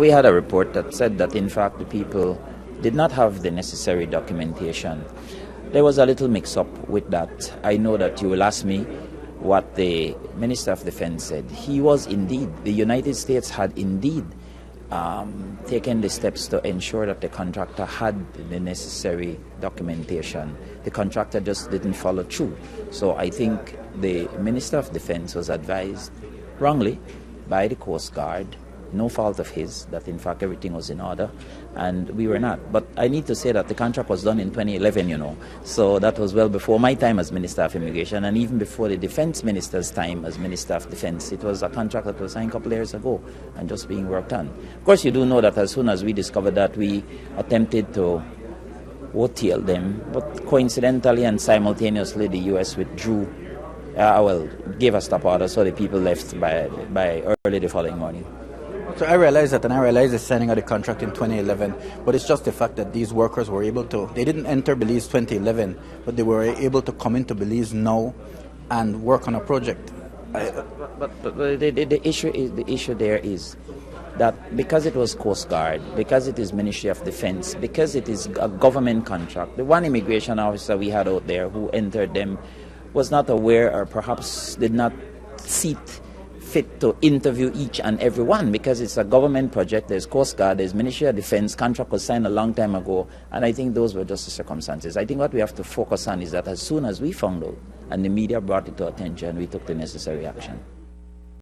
We had a report that said that in fact the people did not have the necessary documentation. There was a little mix-up with that. I know that you will ask me what the Minister of Defense said. He was indeed, the United States had indeed taken the steps to ensure that the contractor had the necessary documentation. The contractor just didn't follow through. So I think the Minister of Defense was advised wrongly by the Coast Guard, no fault of his, that in fact everything was in order, and we were not. But I need to say that the contract was done in 2011, you know, so that was well before my time as Minister of Immigration and even before the Defense Minister's time as Minister of Defense. It was a contract that was signed a couple of years ago and just being worked on. Of course, you do know that as soon as we discovered that, we attempted to OTL them, but coincidentally and simultaneously the U.S. withdrew, gave a stop order, so the people left by early the following morning. So I realize that, and I realize the signing of the contract in 2011, but it's just the fact that these workers were able to, they didn't enter Belize 2011, but they were able to come into Belize now and work on a project. But the issue there is that because it was Coast Guard, because it is Ministry of Defense, because it is a government contract, the one immigration officer we had out there who entered them was not aware, or perhaps did not see fit to interview each and every one, because it's a government project. There's Coast Guard, there's Ministry of Defense, contract was signed a long time ago, and I think those were just the circumstances. I think what we have to focus on is that as soon as we found out and the media brought it to attention, we took the necessary action.